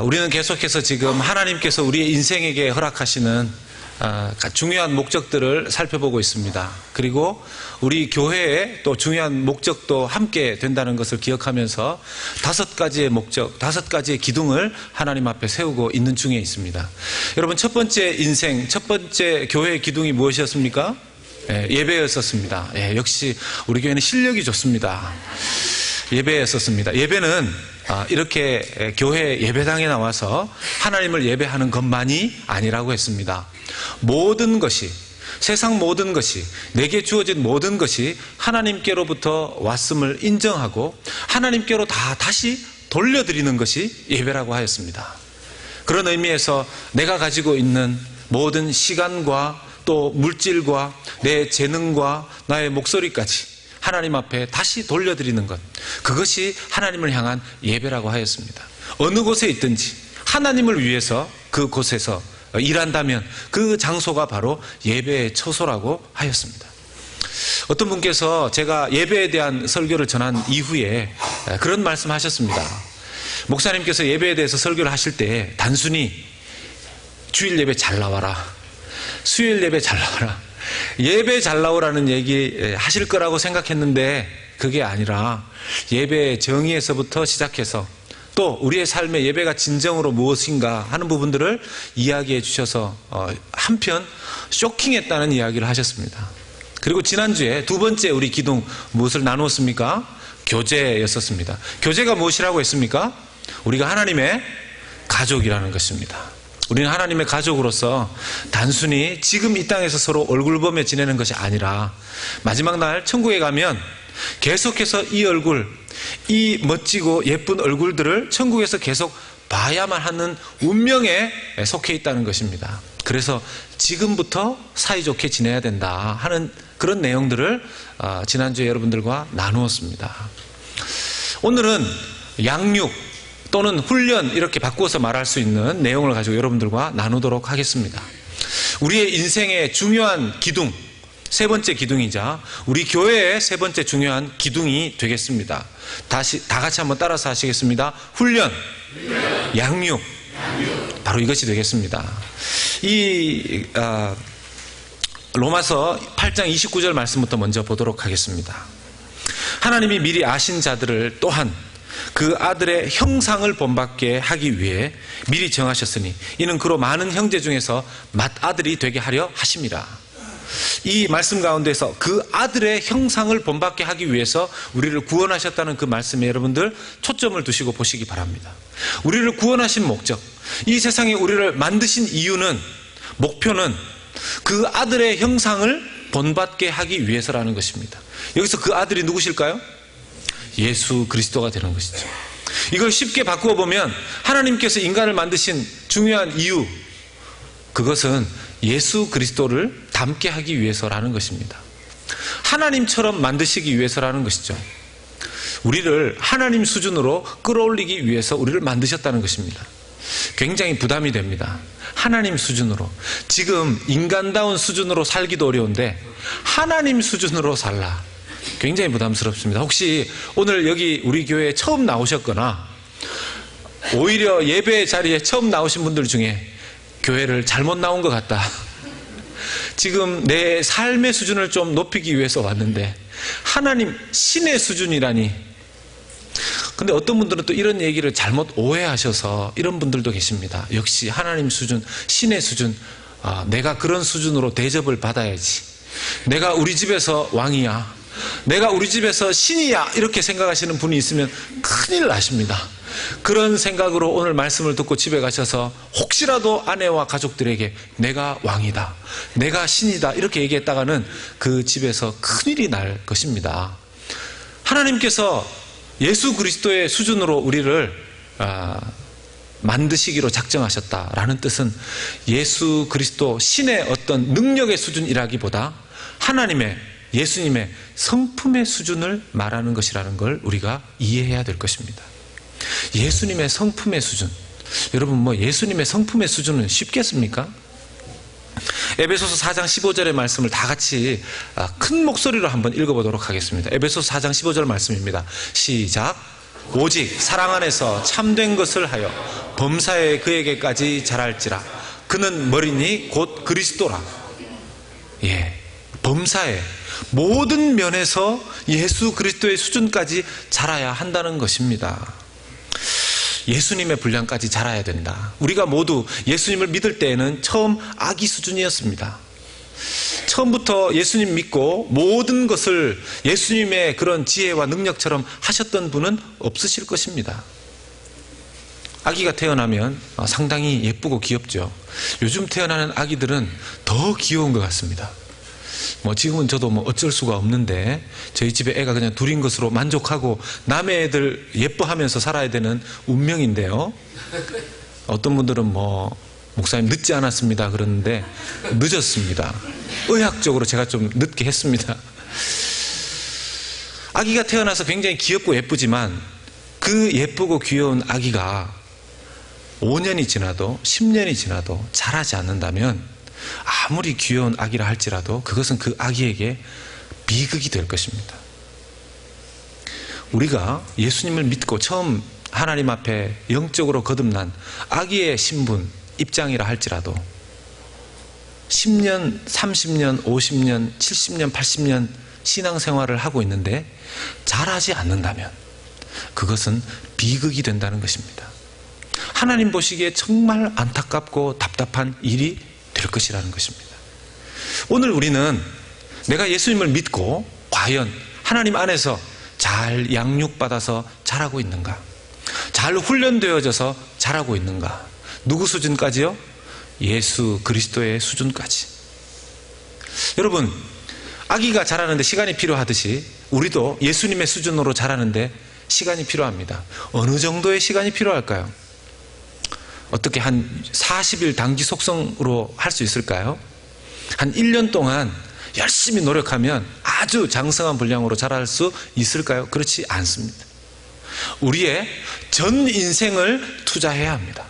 우리는 계속해서 지금 하나님께서 우리의 인생에게 허락하시는 중요한 목적들을 살펴보고 있습니다. 그리고 우리 교회의 또 중요한 목적도 함께 된다는 것을 기억하면서 5가지의 목적, 5가지의 기둥을 하나님 앞에 세우고 있는 중에 있습니다. 여러분, 첫 번째 인생, 첫 번째 교회의 기둥이 무엇이었습니까? 예배였었습니다. 역시 우리 교회는 실력이 좋습니다. 예배였었습니다. 예배는 이렇게 교회 예배당에 나와서 하나님을 예배하는 것만이 아니라고 했습니다. 모든 것이, 세상 모든 것이, 내게 주어진 모든 것이 하나님께로부터 왔음을 인정하고 하나님께로 다시 돌려드리는 것이 예배라고 하였습니다. 그런 의미에서 내가 가지고 있는 모든 시간과 또 물질과 내 재능과 나의 목소리까지 하나님 앞에 다시 돌려드리는 것, 그것이 하나님을 향한 예배라고 하였습니다. 어느 곳에 있든지 하나님을 위해서 그곳에서 일한다면 그 장소가 바로 예배의 처소라고 하였습니다. 어떤 분께서 제가 예배에 대한 설교를 전한 이후에 그런 말씀 하셨습니다. 목사님께서 예배에 대해서 설교를 하실 때 단순히 주일 예배 잘 나와라, 수요일 예배 잘 나와라, 예배 잘 나오라는 얘기 하실 거라고 생각했는데 그게 아니라 예배의 정의에서부터 시작해서 또 우리의 삶의 예배가 진정으로 무엇인가 하는 부분들을 이야기해 주셔서 한편 쇼킹했다는 이야기를 하셨습니다. 그리고 지난주에 두 번째 우리 기둥 무엇을 나누었습니까? 교제였었습니다. 교제가 무엇이라고 했습니까? 우리가 하나님의 가족이라는 것입니다. 우리는 하나님의 가족으로서 단순히 지금 이 땅에서 서로 얼굴 보며 지내는 것이 아니라 마지막 날 천국에 가면 계속해서 이 얼굴, 이 멋지고 예쁜 얼굴들을 천국에서 계속 봐야만 하는 운명에 속해 있다는 것입니다. 그래서 지금부터 사이좋게 지내야 된다 하는 그런 내용들을 지난주에 여러분들과 나누었습니다. 오늘은 양육 또는 훈련, 이렇게 바꾸어서 말할 수 있는 내용을 가지고 여러분들과 나누도록 하겠습니다. 우리의 인생의 중요한 기둥, 세 번째 기둥이자 우리 교회의 세 번째 중요한 기둥이 되겠습니다. 다 같이 한번 따라서 하시겠습니다. 훈련, 양육. 바로 이것이 되겠습니다. 이 로마서 8장 29절 말씀부터 먼저 보도록 하겠습니다. 하나님이 미리 아신 자들을 또한 그 아들의 형상을 본받게 하기 위해 미리 정하셨으니 이는 그로 많은 형제 중에서 맏아들이 되게 하려 하심이라. 이 말씀 가운데서 그 아들의 형상을 본받게 하기 위해서 우리를 구원하셨다는 그 말씀에 여러분들 초점을 두시고 보시기 바랍니다. 우리를 구원하신 목적, 이 세상에 우리를 만드신 이유는, 목표는 그 아들의 형상을 본받게 하기 위해서라는 것입니다. 여기서 그 아들이 누구실까요? 예수 그리스도가 되는 것이죠. 이걸 쉽게 바꾸어 보면 하나님께서 인간을 만드신 중요한 이유, 그것은 예수 그리스도를 닮게 하기 위해서라는 것입니다. 하나님처럼 만드시기 위해서라는 것이죠. 우리를 하나님 수준으로 끌어올리기 위해서 우리를 만드셨다는 것입니다. 굉장히 부담이 됩니다. 하나님 수준으로. 지금 인간다운 수준으로 살기도 어려운데 하나님 수준으로 살라. 굉장히 부담스럽습니다. 혹시 오늘 여기 우리 교회에 처음 나오셨거나 오히려 예배 자리에 처음 나오신 분들 중에 교회를 잘못 나온 것 같다, 지금 내 삶의 수준을 좀 높이기 위해서 왔는데 하나님 신의 수준이라니. 근데 어떤 분들은 또 이런 얘기를 잘못 오해하셔서 이런 분들도 계십니다. 역시 하나님 수준, 신의 수준, 내가 그런 수준으로 대접을 받아야지, 내가 우리 집에서 왕이야, 내가 우리 집에서 신이야, 이렇게 생각하시는 분이 있으면 큰일 나십니다. 그런 생각으로 오늘 말씀을 듣고 집에 가셔서 혹시라도 아내와 가족들에게 내가 왕이다, 내가 신이다 이렇게 얘기했다가는 그 집에서 큰일이 날 것입니다. 하나님께서 예수 그리스도의 수준으로 우리를 만드시기로 작정하셨다라는 뜻은 예수 그리스도 신의 어떤 능력의 수준이라기보다 하나님의, 예수님의 성품의 수준을 말하는 것이라는 걸 우리가 이해해야 될 것입니다. 예수님의 성품의 수준. 여러분, 예수님의 성품의 수준은 쉽겠습니까? 에베소서 4장 15절의 말씀을 다 같이 큰 목소리로 한번 읽어보도록 하겠습니다. 에베소서 4장 15절 말씀입니다. 시작. 오직 사랑 안에서 참된 것을 하여 범사에 그에게까지 자랄지라. 그는 머리니 곧 그리스도라. 예, 범사에 모든 면에서 예수 그리스도의 수준까지 자라야 한다는 것입니다. 예수님의 분량까지 자라야 된다. 우리가 모두 예수님을 믿을 때에는 처음 아기 수준이었습니다. 처음부터 예수님 믿고 모든 것을 예수님의 그런 지혜와 능력처럼 하셨던 분은 없으실 것입니다. 아기가 태어나면 상당히 예쁘고 귀엽죠. 요즘 태어나는 아기들은 더 귀여운 것 같습니다. 지금은 저도 어쩔 수가 없는데 저희 집에 애가 그냥 둘인 것으로 만족하고 남의 애들 예뻐하면서 살아야 되는 운명인데요. 어떤 분들은 목사님 늦지 않았습니다 그러는데 늦었습니다. 의학적으로 제가 좀 늦게 했습니다. 아기가 태어나서 굉장히 귀엽고 예쁘지만 그 예쁘고 귀여운 아기가 5년이 지나도 10년이 지나도 자라지 않는다면 아무리 귀여운 아기라 할지라도 그것은 그 아기에게 비극이 될 것입니다. 우리가 예수님을 믿고 처음 하나님 앞에 영적으로 거듭난 아기의 신분, 입장이라 할지라도 10년, 30년, 50년, 70년, 80년 신앙생활을 하고 있는데 자라지 않는다면 그것은 비극이 된다는 것입니다. 하나님 보시기에 정말 안타깝고 답답한 일이 될 것이라는 것입니다. 오늘 우리는 내가 예수님을 믿고 과연 하나님 안에서 잘 양육받아서 자라고 있는가? 잘 훈련되어져서 자라고 있는가? 누구 수준까지요? 예수 그리스도의 수준까지. 여러분, 아기가 자라는데 시간이 필요하듯이 우리도 예수님의 수준으로 자라는데 시간이 필요합니다. 어느 정도의 시간이 필요할까요? 어떻게 한 40일 단기 속성으로 할 수 있을까요? 한 1년 동안 열심히 노력하면 아주 장성한 분량으로 자랄 수 있을까요? 그렇지 않습니다. 우리의 전 인생을 투자해야 합니다.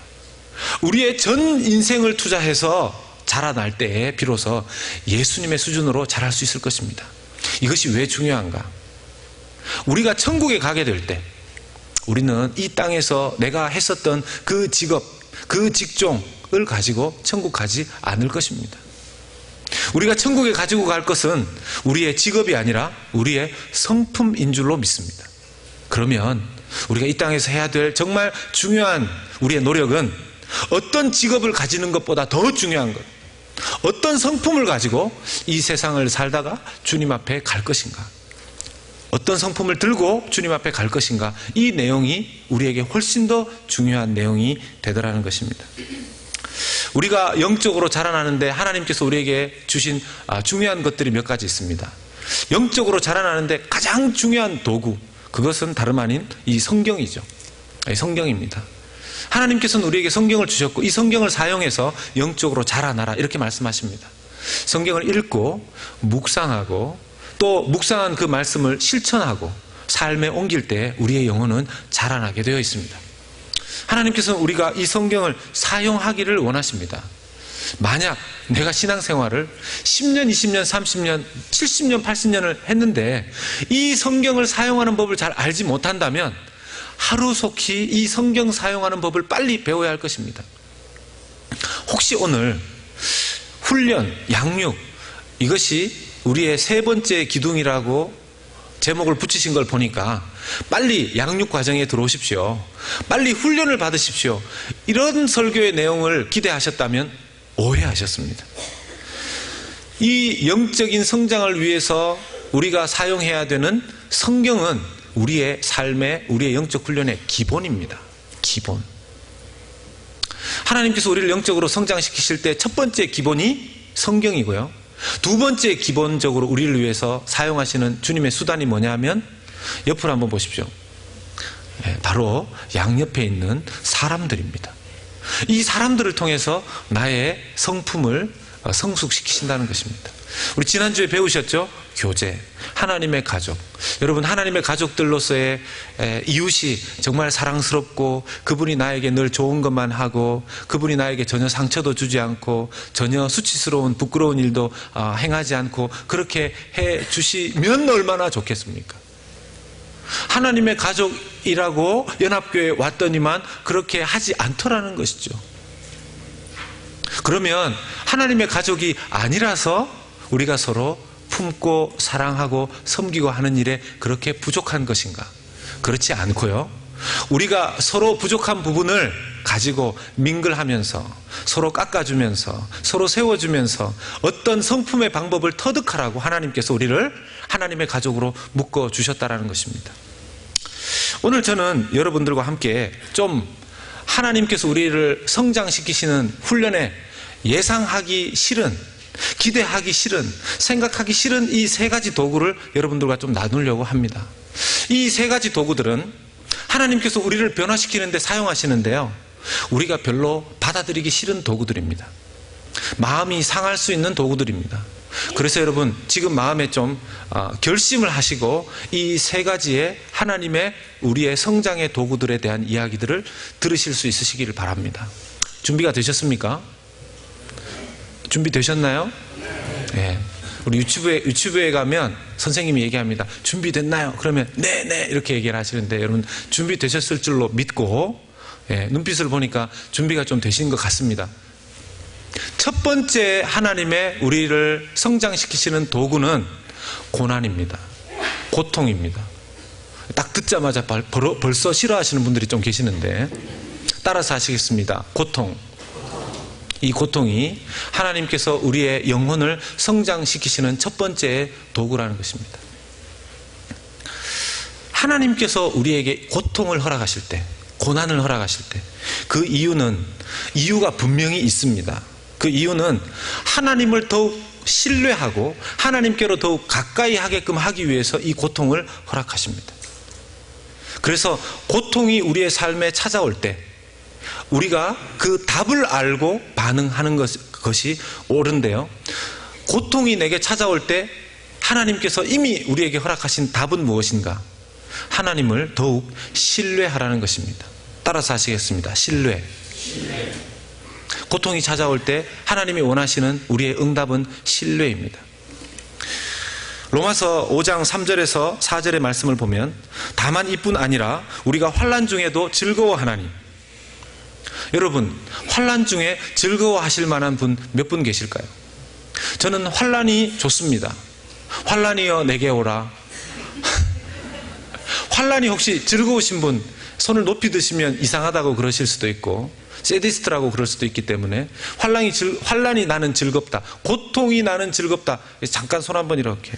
우리의 전 인생을 투자해서 자라날 때에 비로소 예수님의 수준으로 자랄 수 있을 것입니다. 이것이 왜 중요한가? 우리가 천국에 가게 될 때 우리는 이 땅에서 내가 했었던 그 직업, 그 직종을 가지고 천국 가지 않을 것입니다. 우리가 천국에 가지고 갈 것은 우리의 직업이 아니라 우리의 성품인 줄로 믿습니다. 그러면 우리가 이 땅에서 해야 될 정말 중요한 우리의 노력은 어떤 직업을 가지는 것보다 더 중요한 것, 어떤 성품을 가지고 이 세상을 살다가 주님 앞에 갈 것인가, 어떤 성품을 들고 주님 앞에 갈 것인가, 이 내용이 우리에게 훨씬 더 중요한 내용이 되더라는 것입니다. 우리가 영적으로 자라나는데 하나님께서 우리에게 주신 중요한 것들이 몇 가지 있습니다. 영적으로 자라나는데 가장 중요한 도구, 그것은 다름 아닌 이 성경이죠. 성경입니다. 하나님께서는 우리에게 성경을 주셨고 이 성경을 사용해서 영적으로 자라나라 이렇게 말씀하십니다. 성경을 읽고 묵상하고 또 묵상한 그 말씀을 실천하고 삶에 옮길 때 우리의 영혼은 자라나게 되어 있습니다. 하나님께서는 우리가 이 성경을 사용하기를 원하십니다. 만약 내가 신앙생활을 10년, 20년, 30년, 70년, 80년을 했는데 이 성경을 사용하는 법을 잘 알지 못한다면 하루속히 이 성경 사용하는 법을 빨리 배워야 할 것입니다. 혹시 오늘 훈련, 양육, 이것이 우리의 세 번째 기둥이라고 제목을 붙이신 걸 보니까 빨리 양육 과정에 들어오십시오. 빨리 훈련을 받으십시오. 이런 설교의 내용을 기대하셨다면 오해하셨습니다. 이 영적인 성장을 위해서 우리가 사용해야 되는 성경은 우리의 삶의, 우리의 영적 훈련의 기본입니다. 기본. 하나님께서 우리를 영적으로 성장시키실 때 첫 번째 기본이 성경이고요. 두 번째 기본적으로 우리를 위해서 사용하시는 주님의 수단이 뭐냐 하면 옆으로 한번 보십시오. 바로 양옆에 있는 사람들입니다. 이 사람들을 통해서 나의 성품을 성숙시키신다는 것입니다. 우리 지난주에 배우셨죠? 교제, 하나님의 가족. 여러분, 하나님의 가족들로서의 이웃이 정말 사랑스럽고 그분이 나에게 늘 좋은 것만 하고 그분이 나에게 전혀 상처도 주지 않고 전혀 수치스러운 부끄러운 일도 행하지 않고 그렇게 해 주시면 얼마나 좋겠습니까? 하나님의 가족이라고 연합교회에 왔더니만 그렇게 하지 않더라는 것이죠. 그러면 하나님의 가족이 아니라서 우리가 서로 품고 사랑하고 섬기고 하는 일에 그렇게 부족한 것인가? 그렇지 않고요. 우리가 서로 부족한 부분을 가지고 민글하면서 서로 깎아주면서 서로 세워주면서 어떤 성품의 방법을 터득하라고 하나님께서 우리를 하나님의 가족으로 묶어주셨다라는 것입니다. 오늘 저는 여러분들과 함께 좀 하나님께서 우리를 성장시키시는 훈련에 예상하기 싫은, 기대하기 싫은, 생각하기 싫은 이 세 가지 도구를 여러분들과 좀 나누려고 합니다. 이 세 가지 도구들은 하나님께서 우리를 변화시키는 데 사용하시는데요, 우리가 별로 받아들이기 싫은 도구들입니다. 마음이 상할 수 있는 도구들입니다. 그래서 여러분 지금 마음에 좀 결심을 하시고 이 세 가지의 하나님의 우리의 성장의 도구들에 대한 이야기들을 들으실 수 있으시기를 바랍니다. 준비가 되셨습니까? 준비되셨나요? 네. 우리 유튜브에 가면 선생님이 얘기합니다. 준비됐나요? 그러면 네네 이렇게 얘기를 하시는데, 여러분 준비되셨을 줄로 믿고, 눈빛을 보니까 준비가 좀 되신 것 같습니다. 첫 번째 하나님의 우리를 성장시키시는 도구는 고난입니다. 고통입니다. 딱 듣자마자 벌써 싫어하시는 분들이 좀 계시는데 따라서 하시겠습니다. 고통. 이 고통이 하나님께서 우리의 영혼을 성장시키시는 첫 번째 도구라는 것입니다. 하나님께서 우리에게 고통을 허락하실 때, 고난을 허락하실 때, 그 이유가 분명히 있습니다. 그 이유는 하나님을 더욱 신뢰하고 하나님께로 더욱 가까이 하게끔 하기 위해서 이 고통을 허락하십니다. 그래서 고통이 우리의 삶에 찾아올 때 우리가 그 답을 알고 반응하는 것이 옳은데요, 고통이 내게 찾아올 때 하나님께서 이미 우리에게 허락하신 답은 무엇인가? 하나님을 더욱 신뢰하라는 것입니다. 따라서 하시겠습니다. 신뢰. 고통이 찾아올 때 하나님이 원하시는 우리의 응답은 신뢰입니다. 로마서 5장 3절에서 4절의 말씀을 보면, 다만 이뿐 아니라 우리가 환난 중에도 즐거워하나니. 여러분, 환난 중에 즐거워하실 만한 분 몇 분 계실까요? 저는 환난이 좋습니다. 환난이여 내게 오라. 환난이 혹시 즐거우신 분 손을 높이 드시면 이상하다고 그러실 수도 있고 세디스트라고 그럴 수도 있기 때문에, 환난이 나는 즐겁다, 고통이 나는 즐겁다, 잠깐 손 한번 이렇게.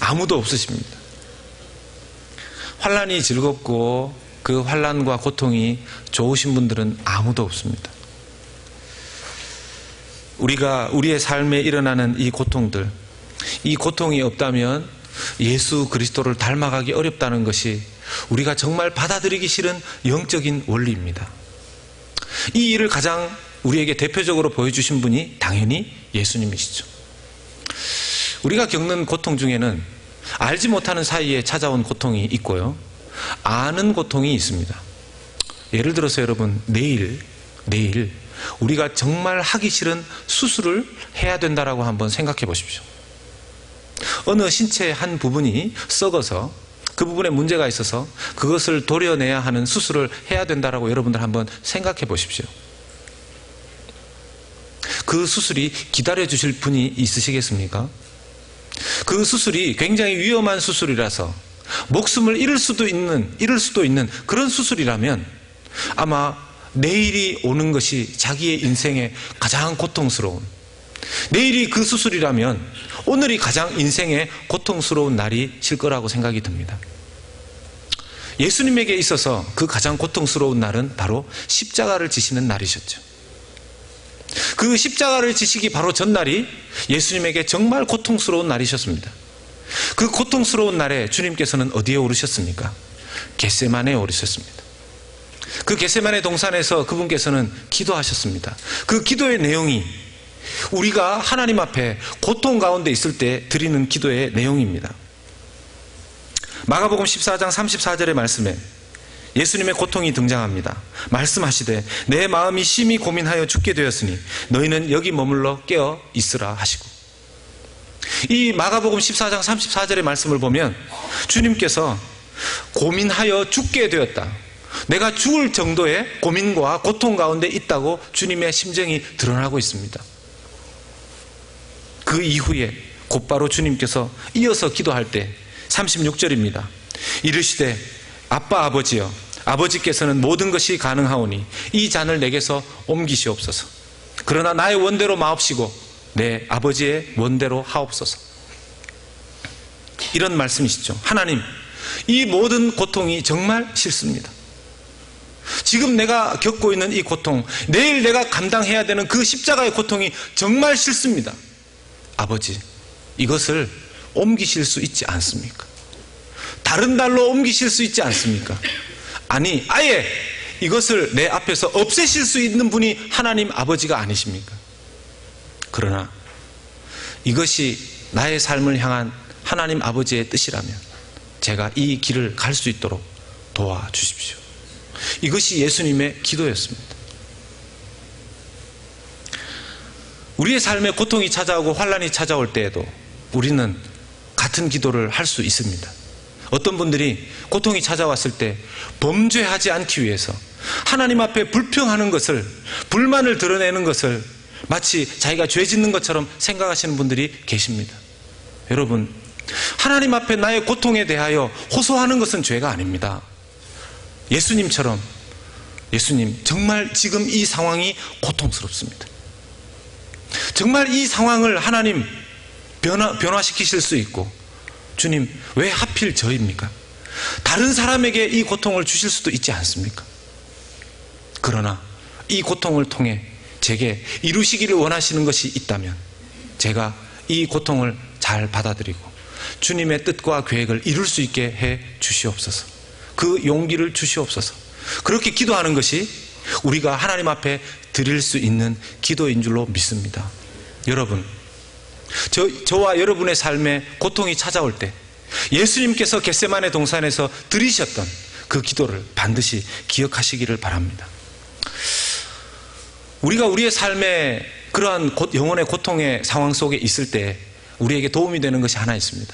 아무도 없으십니다. 환난이 즐겁고 그 환난과 고통이 좋으신 분들은 아무도 없습니다. 우리의 삶에 일어나는 이 고통들, 이 고통이 없다면 예수 그리스도를 닮아가기 어렵다는 것이 우리가 정말 받아들이기 싫은 영적인 원리입니다. 이 일을 가장 우리에게 대표적으로 보여주신 분이 당연히 예수님이시죠. 우리가 겪는 고통 중에는 알지 못하는 사이에 찾아온 고통이 있고요, 아는 고통이 있습니다. 예를 들어서 여러분, 내일 우리가 정말 하기 싫은 수술을 해야 된다라고 한번 생각해 보십시오. 어느 신체의 한 부분이 썩어서 그 부분에 문제가 있어서 그것을 도려내야 하는 수술을 해야 된다라고 여러분들 한번 생각해 보십시오. 그 수술이 기다려 주실 분이 있으시겠습니까? 그 수술이 굉장히 위험한 수술이라서 목숨을 잃을 수도 있는 그런 수술이라면 아마 내일이 오는 것이 자기의 인생의 가장 고통스러운, 내일이 그 수술이라면 오늘이 가장 인생의 고통스러운 날이실 거라고 생각이 듭니다. 예수님에게 있어서 그 가장 고통스러운 날은 바로 십자가를 지시는 날이셨죠. 그 십자가를 지시기 바로 전날이 예수님에게 정말 고통스러운 날이셨습니다. 그 고통스러운 날에 주님께서는 어디에 오르셨습니까? 겟세마네에 오르셨습니다. 그 겟세마네 동산에서 그분께서는 기도하셨습니다. 그 기도의 내용이 우리가 하나님 앞에 고통 가운데 있을 때 드리는 기도의 내용입니다. 마가복음 14장 34절의 말씀에 예수님의 고통이 등장합니다. 말씀하시되 내 마음이 심히 고민하여 죽게 되었으니 너희는 여기 머물러 깨어 있으라 하시고, 이 마가복음 14장 34절의 말씀을 보면 주님께서 고민하여 죽게 되었다. 내가 죽을 정도의 고민과 고통 가운데 있다고 주님의 심정이 드러나고 있습니다. 그 이후에 곧바로 주님께서 이어서 기도할 때 36절입니다. 이르시되 아빠 아버지여, 아버지께서는 모든 것이 가능하오니 이 잔을 내게서 옮기시옵소서. 그러나 나의 원대로 마옵시고 내 아버지의 원대로 하옵소서. 이런 말씀이시죠. 하나님, 이 모든 고통이 정말 싫습니다. 지금 내가 겪고 있는 이 고통, 내일 내가 감당해야 되는 그 십자가의 고통이 정말 싫습니다. 아버지, 이것을 옮기실 수 있지 않습니까? 다른 날로 옮기실 수 있지 않습니까? 아니, 아예 이것을 내 앞에서 없애실 수 있는 분이 하나님 아버지가 아니십니까? 그러나 이것이 나의 삶을 향한 하나님 아버지의 뜻이라면 제가 이 길을 갈 수 있도록 도와주십시오. 이것이 예수님의 기도였습니다. 우리의 삶에 고통이 찾아오고 환난이 찾아올 때에도 우리는 같은 기도를 할 수 있습니다. 어떤 분들이 고통이 찾아왔을 때 범죄하지 않기 위해서 하나님 앞에 불평하는 것을, 불만을 드러내는 것을 마치 자기가 죄 짓는 것처럼 생각하시는 분들이 계십니다. 여러분, 하나님 앞에 나의 고통에 대하여 호소하는 것은 죄가 아닙니다. 예수님처럼, 예수님, 정말 지금 이 상황이 고통스럽습니다. 정말 이 상황을 하나님 변화시키실 수 있고, 주님, 왜 하필 저입니까? 다른 사람에게 이 고통을 주실 수도 있지 않습니까? 그러나 이 고통을 통해 제게 이루시기를 원하시는 것이 있다면 제가 이 고통을 잘 받아들이고 주님의 뜻과 계획을 이룰 수 있게 해 주시옵소서. 그 용기를 주시옵소서. 그렇게 기도하는 것이 우리가 하나님 앞에 드릴 수 있는 기도인 줄로 믿습니다. 여러분, 저와 여러분의 삶에 고통이 찾아올 때 예수님께서 겟세마네 동산에서 드리셨던 그 기도를 반드시 기억하시기를 바랍니다. 우리가 우리의 삶에 그러한 영혼의 고통의 상황 속에 있을 때 우리에게 도움이 되는 것이 하나 있습니다.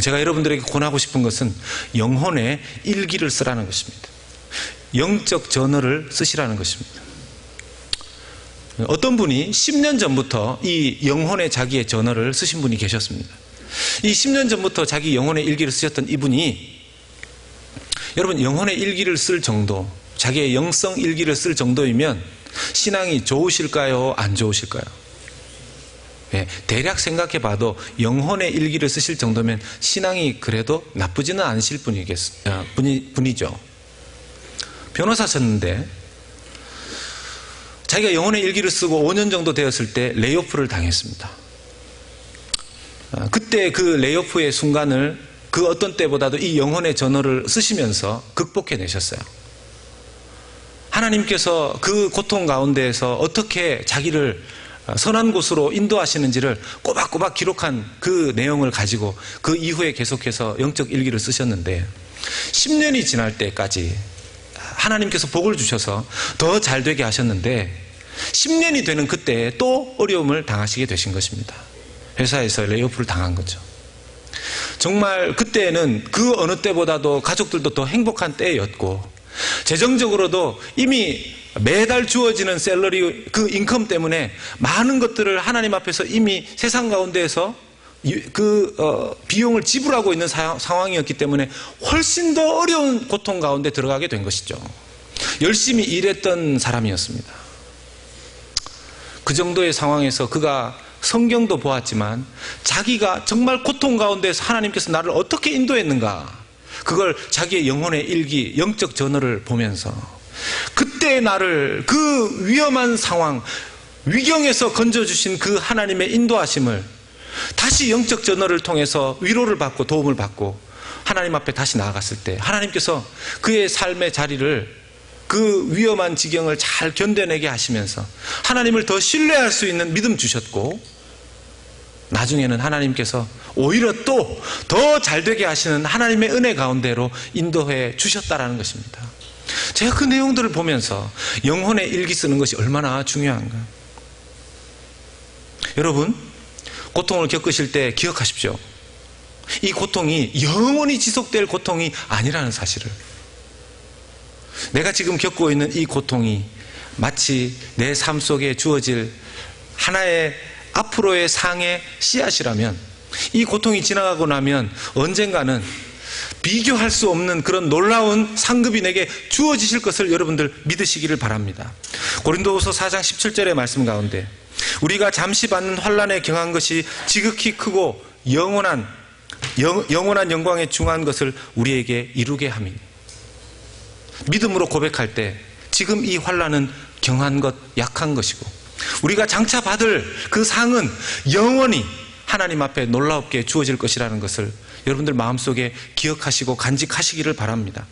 제가 여러분들에게 권하고 싶은 것은 영혼의 일기를 쓰라는 것입니다. 영적 저널을 쓰시라는 것입니다. 어떤 분이 10년 전부터 이 영혼의 자기의 저널을 쓰신 분이 계셨습니다. 이 10년 전부터 자기 영혼의 일기를 쓰셨던 이분이, 여러분, 영혼의 일기를 쓸 정도, 자기의 영성 일기를 쓸 정도이면 신앙이 좋으실까요? 안 좋으실까요? 네, 대략 생각해 봐도 영혼의 일기를 쓰실 정도면 신앙이 그래도 나쁘지는 않으실 분이죠. 변호사셨는데 자기가 영혼의 일기를 쓰고 5년 정도 되었을 때 레이오프를 당했습니다. 그때 그 레이오프의 순간을 그 어떤 때보다도 이 영혼의 저널을 쓰시면서 극복해내셨어요. 하나님께서 그 고통 가운데에서 어떻게 자기를 선한 곳으로 인도하시는지를 꼬박꼬박 기록한 그 내용을 가지고 그 이후에 계속해서 영적 일기를 쓰셨는데 10년이 지날 때까지 하나님께서 복을 주셔서 더 잘 되게 하셨는데 10년이 되는 그때 또 어려움을 당하시게 되신 것입니다. 회사에서 레이오프를 당한 거죠. 정말 그때는 그 어느 때보다도 가족들도 더 행복한 때였고 재정적으로도 이미 매달 주어지는 샐러리, 그 인컴 때문에 많은 것들을 하나님 앞에서 이미 세상 가운데에서 비용을 지불하고 있는 상황이었기 때문에 훨씬 더 어려운 고통 가운데 들어가게 된 것이죠. 열심히 일했던 사람이었습니다. 그 정도의 상황에서 그가 성경도 보았지만 자기가 정말 고통 가운데서 하나님께서 나를 어떻게 인도했는가, 그걸 자기의 영혼의 일기, 영적 저널을 보면서 그때 나를 그 위험한 상황, 위경에서 건져주신 그 하나님의 인도하심을 다시 영적 저널을 통해서 위로를 받고 도움을 받고 하나님 앞에 다시 나아갔을 때 하나님께서 그의 삶의 자리를, 그 위험한 지경을 잘 견뎌내게 하시면서 하나님을 더 신뢰할 수 있는 믿음 주셨고, 나중에는 하나님께서 오히려 또 더 잘되게 하시는 하나님의 은혜 가운데로 인도해 주셨다라는 것입니다. 제가 그 내용들을 보면서 영혼의 일기 쓰는 것이 얼마나 중요한가. 여러분, 고통을 겪으실 때 기억하십시오. 이 고통이 영원히 지속될 고통이 아니라는 사실을. 내가 지금 겪고 있는 이 고통이 마치 내 삶 속에 주어질 하나의 앞으로의 상의 씨앗이라면, 이 고통이 지나가고 나면 언젠가는 비교할 수 없는 그런 놀라운 상급이 내게 주어지실 것을 여러분들 믿으시기를 바랍니다. 고린도후서 4장 17절의 말씀 가운데 우리가 잠시 받는 환난에 경한 것이 지극히 크고 영원한 영광에 중한 것을 우리에게 이루게 함이니. 믿음으로 고백할 때 지금 이 환난은 경한 것, 약한 것이고 우리가 장차 받을 그 상은 영원히 하나님 앞에 놀랍게 주어질 것이라는 것을 여러분들 마음속에 기억하시고 간직하시기를 바랍니다.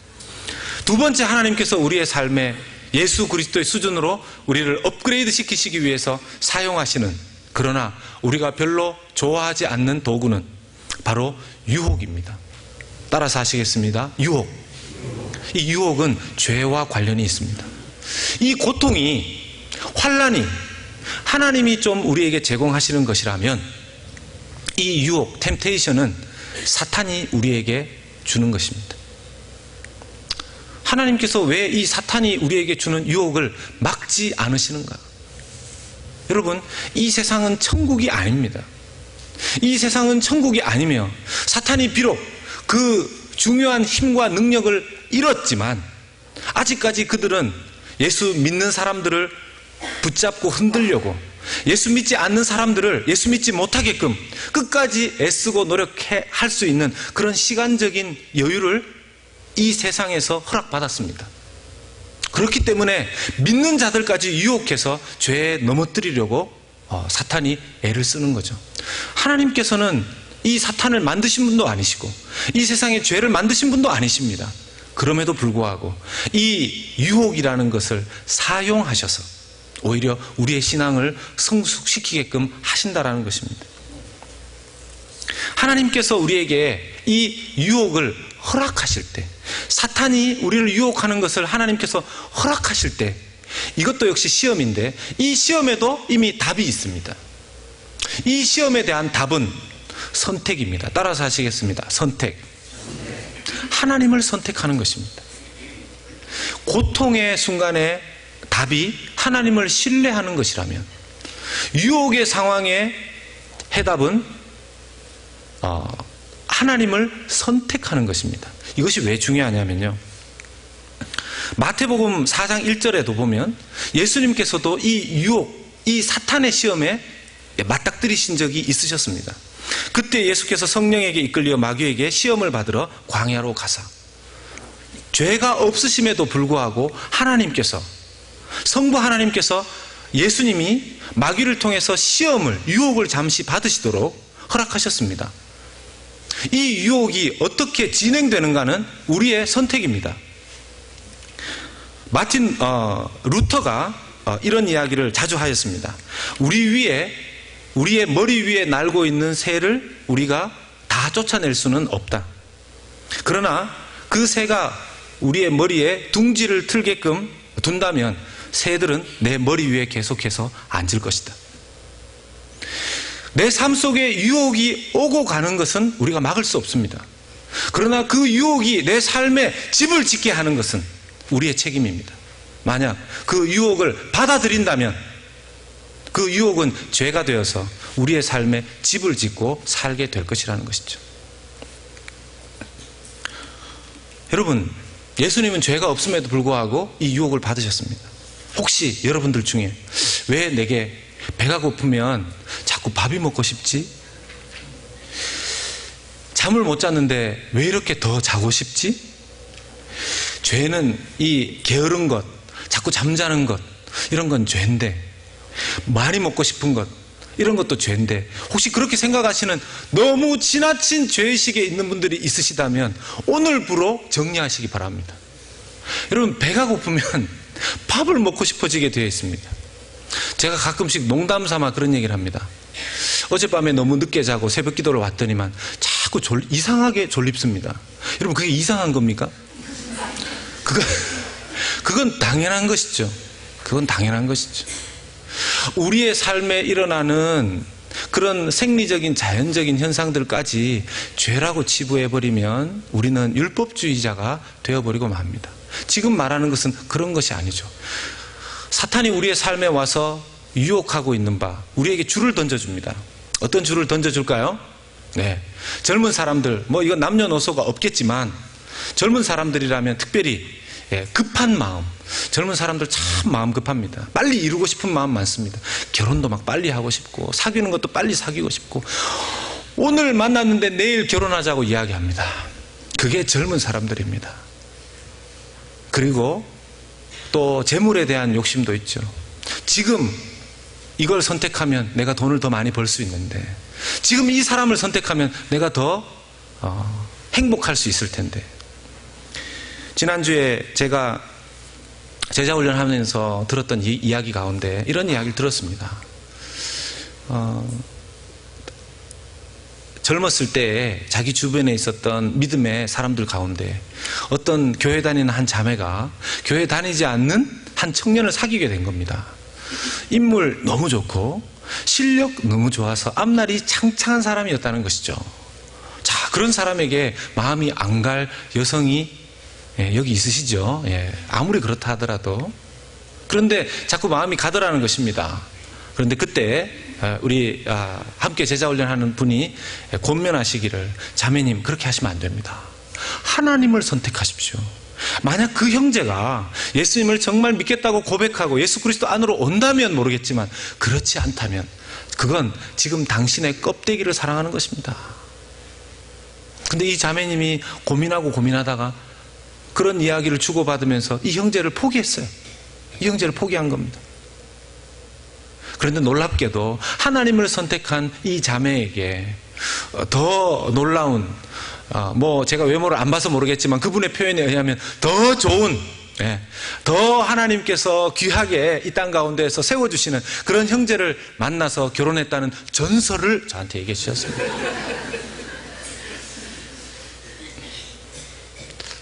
두 번째, 하나님께서 우리의 삶에 예수 그리스도의 수준으로 우리를 업그레이드 시키시기 위해서 사용하시는, 그러나 우리가 별로 좋아하지 않는 도구는 바로 유혹입니다. 따라서 하시겠습니다. 유혹. 이 유혹은 죄와 관련이 있습니다. 이 고통이, 환난이 하나님이 좀 우리에게 제공하시는 것이라면 이 유혹, 템테이션은 사탄이 우리에게 주는 것입니다. 하나님께서 왜 이 사탄이 우리에게 주는 유혹을 막지 않으시는가? 여러분, 이 세상은 천국이 아닙니다. 이 세상은 천국이 아니며 사탄이 비록 그 중요한 힘과 능력을 잃었지만 아직까지 그들은 예수 믿는 사람들을 붙잡고 흔들려고, 예수 믿지 않는 사람들을 예수 믿지 못하게끔 끝까지 애쓰고 노력할 수 있는 그런 시간적인 여유를 이 세상에서 허락받았습니다. 그렇기 때문에 믿는 자들까지 유혹해서 죄에 넘어뜨리려고 사탄이 애를 쓰는 거죠. 하나님께서는 이 사탄을 만드신 분도 아니시고 이 세상에 죄를 만드신 분도 아니십니다. 그럼에도 불구하고 이 유혹이라는 것을 사용하셔서 오히려 우리의 신앙을 성숙시키게끔 하신다라는 것입니다. 하나님께서 우리에게 이 유혹을 허락하실 때, 사탄이 우리를 유혹하는 것을 하나님께서 허락하실 때, 이것도 역시 시험인데 이 시험에도 이미 답이 있습니다. 이 시험에 대한 답은 선택입니다. 따라서 하시겠습니다. 선택. 하나님을 선택하는 것입니다. 고통의 순간에 답이 하나님을 신뢰하는 것이라면 유혹의 상황의 해답은 하나님을 선택하는 것입니다. 이것이 왜 중요하냐면요, 마태복음 4장 1절에도 보면 예수님께서도 이 유혹, 이 사탄의 시험에 맞닥뜨리신 적이 있으셨습니다. 그때 예수께서 성령에게 이끌려 마귀에게 시험을 받으러 광야로 가사, 죄가 없으심에도 불구하고 하나님께서, 성부 하나님께서 예수님이 마귀를 통해서 시험을, 유혹을 잠시 받으시도록 허락하셨습니다. 이 유혹이 어떻게 진행되는가는 우리의 선택입니다. 마틴 루터가 이런 이야기를 자주 하였습니다. 우리의 머리 위에 날고 있는 새를 우리가 다 쫓아낼 수는 없다. 그러나 그 새가 우리의 머리에 둥지를 틀게끔 둔다면 새들은 내 머리 위에 계속해서 앉을 것이다. 내 삶 속에 유혹이 오고 가는 것은 우리가 막을 수 없습니다. 그러나 그 유혹이 내 삶에 집을 짓게 하는 것은 우리의 책임입니다. 만약 그 유혹을 받아들인다면 그 유혹은 죄가 되어서 우리의 삶에 집을 짓고 살게 될 것이라는 것이죠. 여러분, 예수님은 죄가 없음에도 불구하고 이 유혹을 받으셨습니다. 혹시 여러분들 중에 왜 내게 배가 고프면 자꾸 밥이 먹고 싶지? 잠을 못 잤는데 왜 이렇게 더 자고 싶지? 죄는 이 게으른 것, 자꾸 잠자는 것, 이런 건 죄인데, 많이 먹고 싶은 것, 이런 것도 죄인데, 혹시 그렇게 생각하시는 너무 지나친 죄의식에 있는 분들이 있으시다면 오늘부로 정리하시기 바랍니다. 여러분, 배가 고프면 밥을 먹고 싶어지게 되어 있습니다. 제가 가끔씩 농담 삼아 그런 얘기를 합니다. 어젯밤에 너무 늦게 자고 새벽 기도를 왔더니만 자꾸 이상하게 졸립습니다. 여러분, 그게 이상한 겁니까? 그건 당연한 것이죠. 그건 당연한 것이죠. 우리의 삶에 일어나는 그런 생리적인 자연적인 현상들까지 죄라고 치부해버리면 우리는 율법주의자가 되어버리고 맙니다. 지금 말하는 것은 그런 것이 아니죠. 사탄이 우리의 삶에 와서 유혹하고 있는 바, 우리에게 줄을 던져줍니다. 어떤 줄을 던져줄까요? 네, 젊은 사람들, 뭐 이건 남녀노소가 없겠지만 젊은 사람들이라면 특별히 급한 마음, 젊은 사람들 참 마음 급합니다. 빨리 이루고 싶은 마음 많습니다. 결혼도 막 빨리 하고 싶고 사귀는 것도 빨리 사귀고 싶고 오늘 만났는데 내일 결혼하자고 이야기합니다. 그게 젊은 사람들입니다. 그리고 또 재물에 대한 욕심도 있죠. 지금 이걸 선택하면 내가 돈을 더 많이 벌 수 있는데, 지금 이 사람을 선택하면 내가 더 행복할 수 있을 텐데. 지난주에 제가 제자훈련하면서 들었던 이야기 가운데 이런 이야기를 들었습니다. 젊었을 때 자기 주변에 있었던 믿음의 사람들 가운데 어떤 교회 다니는 한 자매가 교회 다니지 않는 한 청년을 사귀게 된 겁니다. 인물 너무 좋고 실력 너무 좋아서 앞날이 창창한 사람이었다는 것이죠. 자, 그런 사람에게 마음이 안 갈 여성이 여기 있으시죠? 아무리 그렇다 하더라도. 그런데 자꾸 마음이 가더라는 것입니다. 그런데 그때 우리 함께 제자훈련하는 분이 권면하시기를, 자매님 그렇게 하시면 안 됩니다. 하나님을 선택하십시오. 만약 그 형제가 예수님을 정말 믿겠다고 고백하고 예수 그리스도 안으로 온다면 모르겠지만 그렇지 않다면 그건 지금 당신의 껍데기를 사랑하는 것입니다. 근데 이 자매님이 고민하다가 그런 이야기를 주고받으면서 이 형제를 포기했어요. 이 형제를 포기한 겁니다. 그런데 놀랍게도 하나님을 선택한 이 자매에게 더 놀라운, 뭐 제가 외모를 안 봐서 모르겠지만 그분의 표현에 의하면 더 좋은, 더 하나님께서 귀하게 이 땅 가운데에서 세워주시는 그런 형제를 만나서 결혼했다는 전설을 저한테 얘기해 주셨습니다.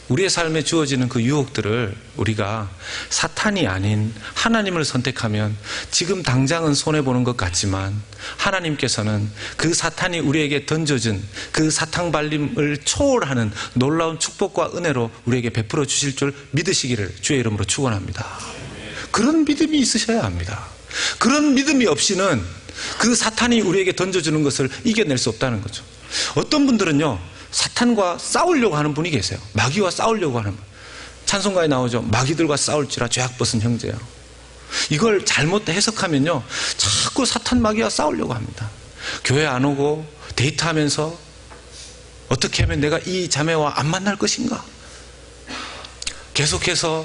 우리의 삶에 주어지는 그 유혹들을 우리가 사탄이 아닌 하나님을 선택하면 지금 당장은 손해보는 것 같지만 하나님께서는 그 사탄이 우리에게 던져준 그 사탕발림을 초월하는 놀라운 축복과 은혜로 우리에게 베풀어 주실 줄 믿으시기를 주의 이름으로 축원합니다. 그런 믿음이 있으셔야 합니다. 그런 믿음이 없이는 그 사탄이 우리에게 던져주는 것을 이겨낼 수 없다는 거죠. 어떤 분들은요, 사탄과 싸우려고 하는 분이 계세요. 마귀와 싸우려고 하는 분. 찬송가에 나오죠. 마귀들과 싸울지라 죄악 벗은 형제요. 이걸 잘못 해석하면요, 자꾸 사탄 마귀와 싸우려고 합니다. 교회 안 오고 데이트하면서 어떻게 하면 내가 이 자매와 안 만날 것인가, 계속해서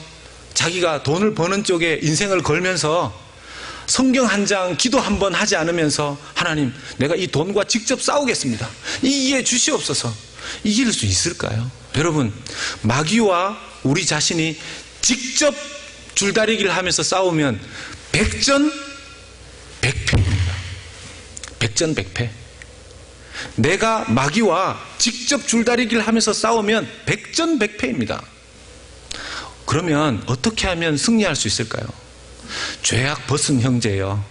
자기가 돈을 버는 쪽에 인생을 걸면서 성경 한 장, 기도 한 번 하지 않으면서 하나님, 내가 이 돈과 직접 싸우겠습니다. 이기해 주시옵소서. 이길 수 있을까요? 여러분, 마귀와 우리 자신이 직접 줄다리기를 하면서 싸우면 백전백패입니다. 백전백패. 내가 마귀와 직접 줄다리기를 하면서 싸우면 백전백패입니다. 그러면 어떻게 하면 승리할 수 있을까요? 죄악 벗은 형제요,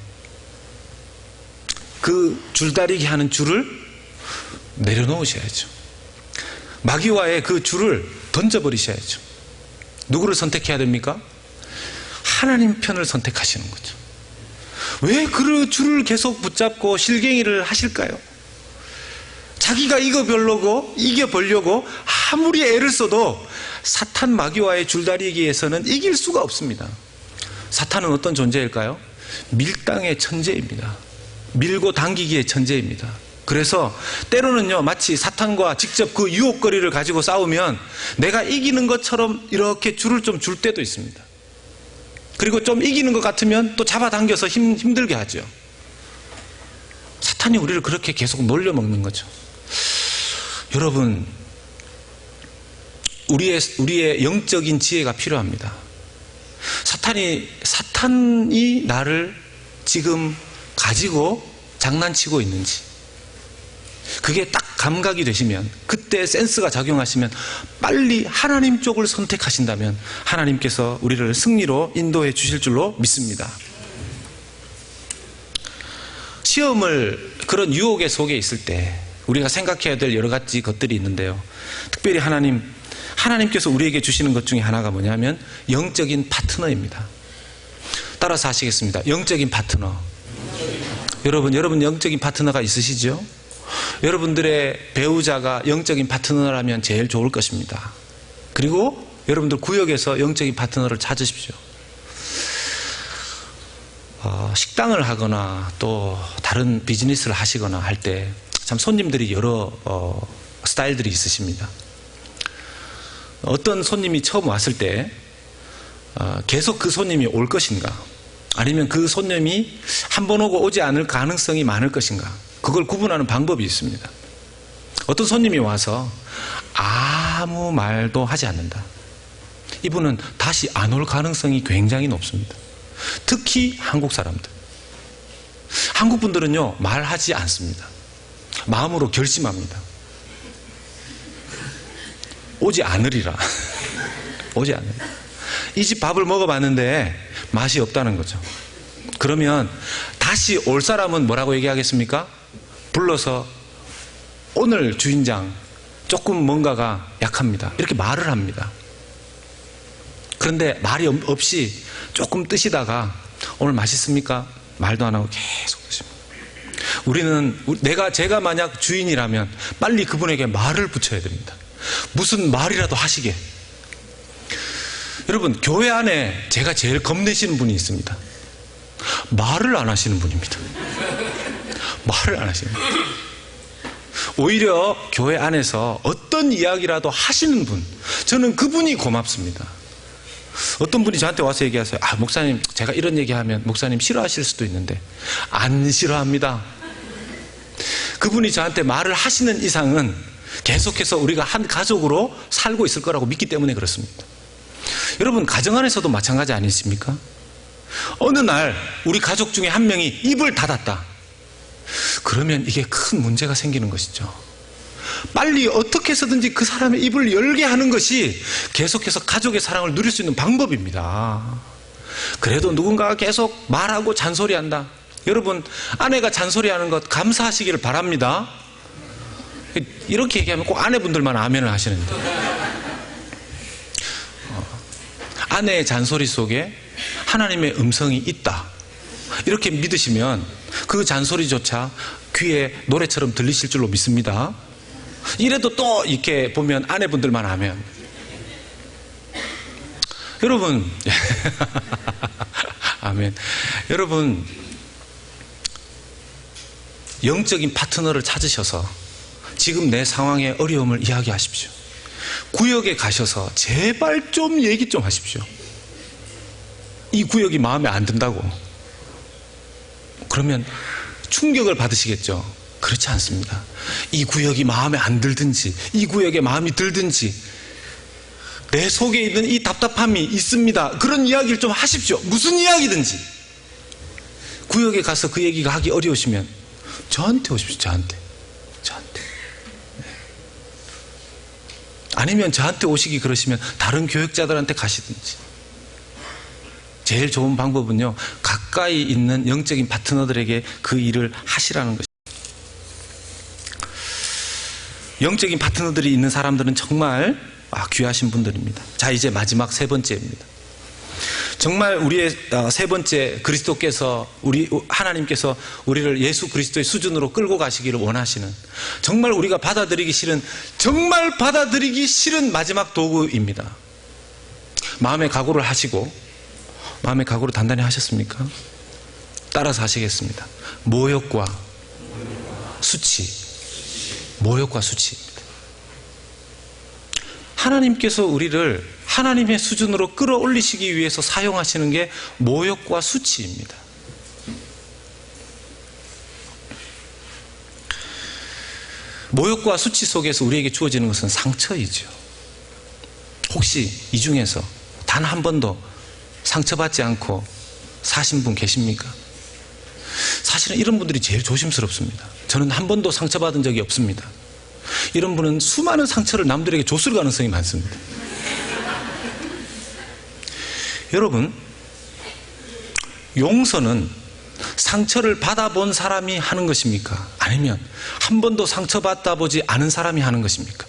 그 줄다리기 하는 줄을 내려놓으셔야죠. 마귀와의 그 줄을 던져버리셔야죠. 누구를 선택해야 됩니까? 하나님 편을 선택하시는 거죠. 왜 그 줄을 계속 붙잡고 실갱이를 하실까요? 자기가 이겨보려고 아무리 애를 써도 사탄 마귀와의 줄다리기에서는 이길 수가 없습니다. 사탄은 어떤 존재일까요? 밀당의 천재입니다. 밀고 당기기의 천재입니다. 그래서 때로는요, 마치 사탄과 직접 그 유혹거리를 가지고 싸우면 내가 이기는 것처럼 이렇게 줄을 좀 줄 때도 있습니다. 그리고 좀 이기는 것 같으면 또 잡아당겨서 힘들게 하죠. 사탄이 우리를 그렇게 계속 놀려먹는 거죠. 여러분, 우리의 영적인 지혜가 필요합니다. 사탄이 나를 지금 가지고 장난치고 있는지, 그게 딱 감각이 되시면, 그때 센스가 작용하시면 빨리 하나님 쪽을 선택하신다면 하나님께서 우리를 승리로 인도해 주실 줄로 믿습니다. 시험을 그런 유혹의 속에 있을 때 우리가 생각해야 될 여러 가지 것들이 있는데요. 특별히 하나님께서 우리에게 주시는 것 중에 하나가 뭐냐면 영적인 파트너입니다. 따라서 하시겠습니다. 영적인 파트너. 여러분 영적인 파트너가 있으시죠? 여러분들의 배우자가 영적인 파트너라면 제일 좋을 것입니다. 그리고 여러분들 구역에서 영적인 파트너를 찾으십시오. 식당을 하거나 또 다른 비즈니스를 하시거나 할 때 참 손님들이 여러 스타일들이 있으십니다. 어떤 손님이 처음 왔을 때 계속 그 손님이 올 것인가, 아니면 그 손님이 한 번 오고 오지 않을 가능성이 많을 것인가, 그걸 구분하는 방법이 있습니다. 어떤 손님이 와서 아무 말도 하지 않는다. 이분은 다시 안 올 가능성이 굉장히 높습니다. 특히 한국 사람들. 한국 분들은요, 말하지 않습니다. 마음으로 결심합니다. 오지 않으리라. 오지 않으리라. 이 집 밥을 먹어봤는데 맛이 없다는 거죠. 그러면 다시 올 사람은 뭐라고 얘기하겠습니까? 불러서 오늘 주인장 조금 뭔가가 약합니다. 이렇게 말을 합니다. 그런데 말이 없이 조금 뜨시다가 오늘 맛있습니까? 말도 안 하고 계속 드십니다. 제가 만약 주인이라면 빨리 그분에게 말을 붙여야 됩니다. 무슨 말이라도 하시게. 여러분, 교회 안에 제가 제일 겁내시는 분이 있습니다. 말을 안 하시는 분입니다. 말을 안 하시는 분. 오히려 교회 안에서 어떤 이야기라도 하시는 분, 저는 그분이 고맙습니다. 어떤 분이 저한테 와서 얘기하세요. 목사님, 제가 이런 얘기하면 목사님 싫어하실 수도 있는데 안 싫어합니다. 그분이 저한테 말을 하시는 이상은 계속해서 우리가 한 가족으로 살고 있을 거라고 믿기 때문에 그렇습니다. 여러분, 가정 안에서도 마찬가지 아니십니까? 어느 날 우리 가족 중에 한 명이 입을 닫았다. 그러면 이게 큰 문제가 생기는 것이죠. 빨리 어떻게 해서든지 그 사람의 입을 열게 하는 것이 계속해서 가족의 사랑을 누릴 수 있는 방법입니다. 그래도 누군가가 계속 말하고 잔소리한다. 여러분, 아내가 잔소리하는 것 감사하시기를 바랍니다. 이렇게 얘기하면 꼭 아내분들만 아멘을 하시는데, 아내의 잔소리 속에 하나님의 음성이 있다, 이렇게 믿으시면 그 잔소리조차 귀에 노래처럼 들리실 줄로 믿습니다. 이래도 또 이렇게 보면 아내분들만 아멘. 여러분 아멘. 여러분, 영적인 파트너를 찾으셔서 지금 내 상황의 어려움을 이야기하십시오. 구역에 가셔서 제발 좀 얘기 좀 하십시오. 이 구역이 마음에 안 든다고. 그러면 충격을 받으시겠죠. 그렇지 않습니다. 이 구역이 마음에 안 들든지, 이 구역에 마음이 들든지, 내 속에 있는 이 답답함이 있습니다. 그런 이야기를 좀 하십시오. 무슨 이야기든지. 구역에 가서 그 얘기가 하기 어려우시면 저한테 오십시오. 저한테. 네. 아니면 저한테 오시기 그러시면 다른 교역자들한테 가시든지. 제일 좋은 방법은요, 가까이 있는 영적인 파트너들에게 그 일을 하시라는 것입니다. 영적인 파트너들이 있는 사람들은 정말 귀하신 분들입니다. 자, 이제 마지막 세 번째입니다. 정말 우리의 세 번째, 그리스도께서, 하나님께서 우리를 예수 그리스도의 수준으로 끌고 가시기를 원하시는, 정말 우리가 받아들이기 싫은 마지막 도구입니다. 마음의 각오를 하시고, 마음의 각오를 단단히 하셨습니까? 따라서 하시겠습니다. 모욕과 수치. 모욕과 수치입니다. 하나님께서 우리를 하나님의 수준으로 끌어올리시기 위해서 사용하시는 게 모욕과 수치입니다. 모욕과 수치 속에서 우리에게 주어지는 것은 상처이죠. 혹시 이 중에서 단 한 번도 상처받지 않고 사신 분 계십니까? 사실은 이런 분들이 제일 조심스럽습니다. 저는 한 번도 상처받은 적이 없습니다. 이런 분은 수많은 상처를 남들에게 줬을 가능성이 많습니다. 여러분, 용서는 상처를 받아본 사람이 하는 것입니까? 아니면 한 번도 상처받아 보지 않은 사람이 하는 것입니까?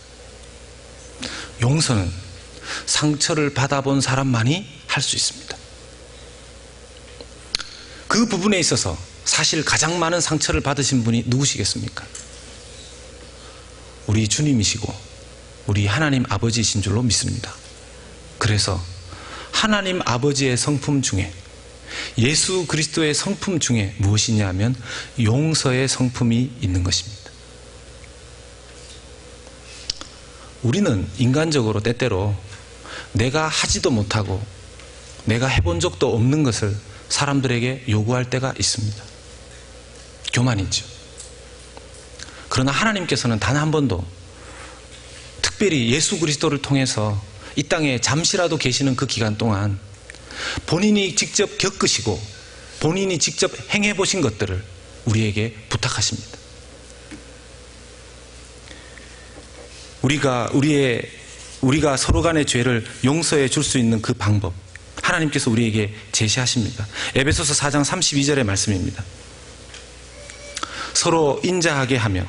용서는 상처를 받아본 사람만이 할 수 있습니다. 그 부분에 있어서 사실 가장 많은 상처를 받으신 분이 누구시겠습니까? 우리 주님이시고 우리 하나님 아버지이신 줄로 믿습니다. 그래서 하나님 아버지의 성품 중에, 예수 그리스도의 성품 중에 무엇이냐면 용서의 성품이 있는 것입니다. 우리는 인간적으로 때때로 내가 하지도 못하고 내가 해본 적도 없는 것을 사람들에게 요구할 때가 있습니다. 교만이죠. 그러나 하나님께서는 단 한 번도, 특별히 예수 그리스도를 통해서 이 땅에 잠시라도 계시는 그 기간 동안 본인이 직접 겪으시고 본인이 직접 행해 보신 것들을 우리에게 부탁하십니다. 우리가 서로 간의 죄를 용서해 줄 수 있는 그 방법, 하나님께서 우리에게 제시하십니다. 에베소서 4장 32절의 말씀입니다. 서로 인자하게 하며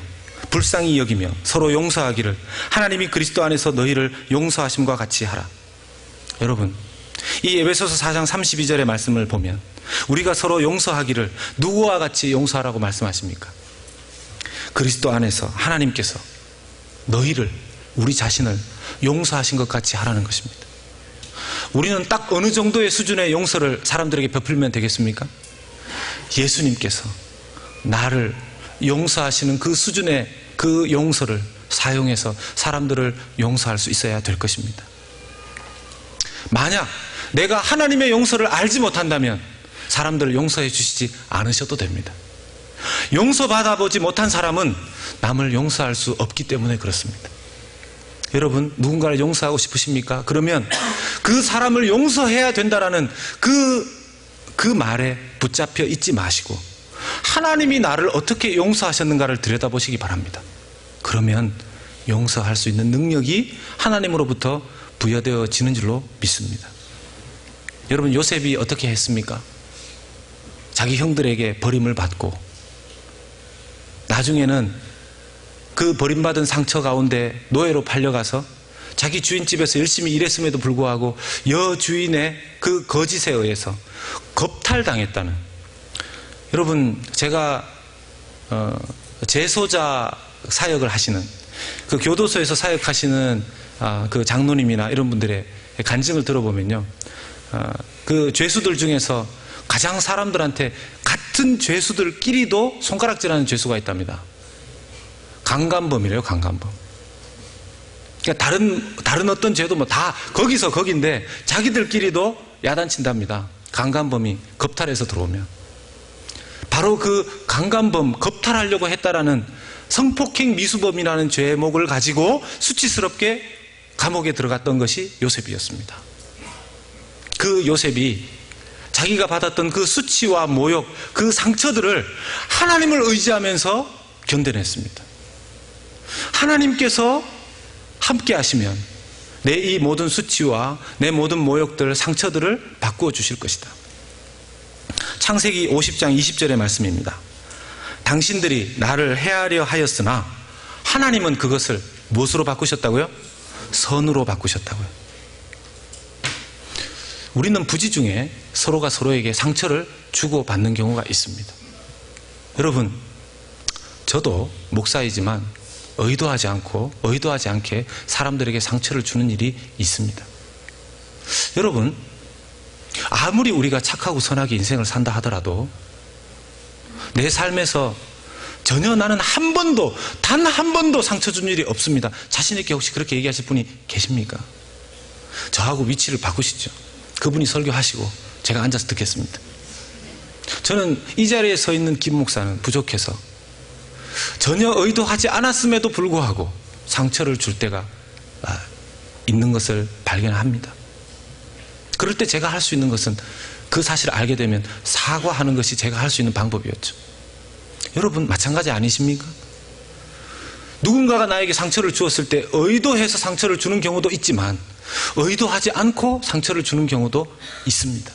불쌍히 여기며 서로 용서하기를 하나님이 그리스도 안에서 너희를 용서하심과 같이 하라. 여러분, 이 에베소서 4장 32절의 말씀을 보면 우리가 서로 용서하기를 누구와 같이 용서하라고 말씀하십니까? 그리스도 안에서 하나님께서 너희를, 우리 자신을 용서하신 것 같이 하라는 것입니다. 우리는 딱 어느 정도의 수준의 용서를 사람들에게 베풀면 되겠습니까? 예수님께서 나를 용서하시는 그 수준의 그 용서를 사용해서 사람들을 용서할 수 있어야 될 것입니다. 만약 내가 하나님의 용서를 알지 못한다면 사람들을 용서해 주시지 않으셔도 됩니다. 용서받아보지 못한 사람은 남을 용서할 수 없기 때문에 그렇습니다. 여러분, 누군가를 용서하고 싶으십니까? 그러면 그 사람을 용서해야 된다라는 그 말에 붙잡혀 있지 마시고 하나님이 나를 어떻게 용서하셨는가를 들여다보시기 바랍니다. 그러면 용서할 수 있는 능력이 하나님으로부터 부여되어지는 줄로 믿습니다. 여러분, 요셉이 어떻게 했습니까? 자기 형들에게 버림을 받고 나중에는 그 버림받은 상처 가운데 노예로 팔려가서 자기 주인집에서 열심히 일했음에도 불구하고 여주인의 그 거짓에 의해서 겁탈당했다는. 여러분, 제가 재소자 사역을 하시는, 그 교도소에서 사역하시는 그 장로님이나 이런 분들의 간증을 들어보면요, 그 죄수들 중에서 가장 사람들한테 같은 죄수들끼리도 손가락질하는 죄수가 있답니다. 강간범이래요, 강간범. 그러니까 다른 어떤 죄도 뭐 다 거기서 거긴데 자기들끼리도 야단친답니다. 강간범이 겁탈해서 들어오면. 바로 그 강간범, 겁탈하려고 했다라는 성폭행 미수범이라는 죄목을 가지고 수치스럽게 감옥에 들어갔던 것이 요셉이었습니다. 그 요셉이 자기가 받았던 그 수치와 모욕, 그 상처들을 하나님을 의지하면서 견뎌냈습니다. 하나님께서 함께 하시면 내 이 모든 수치와 내 모든 모욕들, 상처들을 바꾸어 주실 것이다. 창세기 50장 20절의 말씀입니다. 당신들이 나를 해하려 하였으나 하나님은 그것을 무엇으로 바꾸셨다고요? 선으로 바꾸셨다고요. 우리는 부지 중에 서로가 서로에게 상처를 주고받는 경우가 있습니다. 여러분, 저도 목사이지만 의도하지 않게 사람들에게 상처를 주는 일이 있습니다. 여러분, 아무리 우리가 착하고 선하게 인생을 산다 하더라도 내 삶에서 전혀 나는 단 한 번도 상처 준 일이 없습니다. 자신 있게 혹시 그렇게 얘기하실 분이 계십니까? 저하고 위치를 바꾸시죠. 그분이 설교하시고 제가 앉아서 듣겠습니다. 저는 이 자리에 서 있는 김 목사는 부족해서 전혀 의도하지 않았음에도 불구하고 상처를 줄 때가 있는 것을 발견합니다. 그럴 때 제가 할 수 있는 것은 그 사실을 알게 되면 사과하는 것이 제가 할 수 있는 방법이었죠. 여러분, 마찬가지 아니십니까? 누군가가 나에게 상처를 주었을 때 의도해서 상처를 주는 경우도 있지만 의도하지 않고 상처를 주는 경우도 있습니다.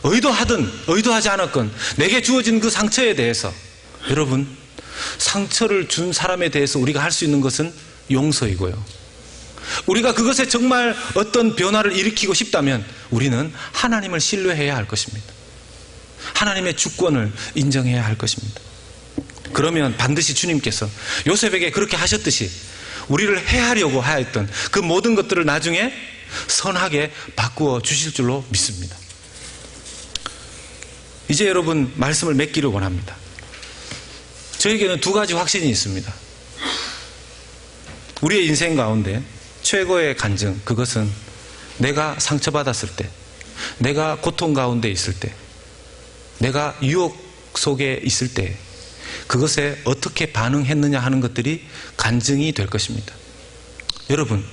의도하든 의도하지 않았건 내게 주어진 그 상처에 대해서, 여러분, 상처를 준 사람에 대해서 우리가 할 수 있는 것은 용서이고요. 우리가 그것에 정말 어떤 변화를 일으키고 싶다면 우리는 하나님을 신뢰해야 할 것입니다. 하나님의 주권을 인정해야 할 것입니다. 그러면 반드시 주님께서 요셉에게 그렇게 하셨듯이 우리를 해하려고 하였던 그 모든 것들을 나중에 선하게 바꾸어 주실 줄로 믿습니다. 이제 여러분, 말씀을 맺기를 원합니다. 저에게는 두 가지 확신이 있습니다. 우리의 인생 가운데 최고의 간증, 그것은 내가 상처받았을 때, 내가 고통 가운데 있을 때, 내가 유혹 속에 있을 때 그것에 어떻게 반응했느냐 하는 것들이 간증이 될 것입니다. 여러분,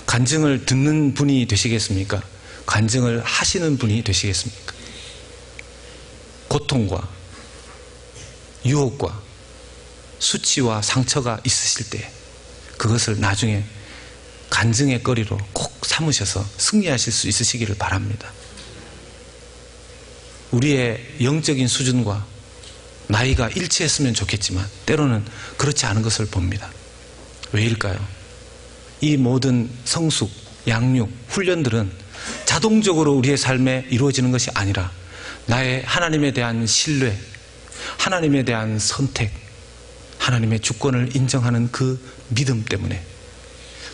간증을 듣는 분이 되시겠습니까? 간증을 하시는 분이 되시겠습니까? 고통과 유혹과 수치와 상처가 있으실 때 그것을 나중에 간증의 거리로 꼭 삼으셔서 승리하실 수 있으시기를 바랍니다. 우리의 영적인 수준과 나이가 일치했으면 좋겠지만 때로는 그렇지 않은 것을 봅니다. 왜일까요? 이 모든 성숙, 양육, 훈련들은 자동적으로 우리의 삶에 이루어지는 것이 아니라 나의 하나님에 대한 신뢰, 하나님에 대한 선택, 하나님의 주권을 인정하는 그 믿음 때문에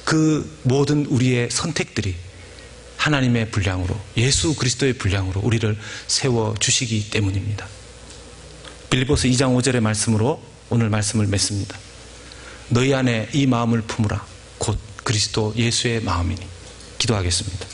그 모든 우리의 선택들이 하나님의 분량으로, 예수 그리스도의 분량으로 우리를 세워주시기 때문입니다. 빌립보서 2장 5절의 말씀으로 오늘 말씀을 맺습니다. 너희 안에 이 마음을 품으라. 곧 그리스도 예수의 마음이니. 기도하겠습니다.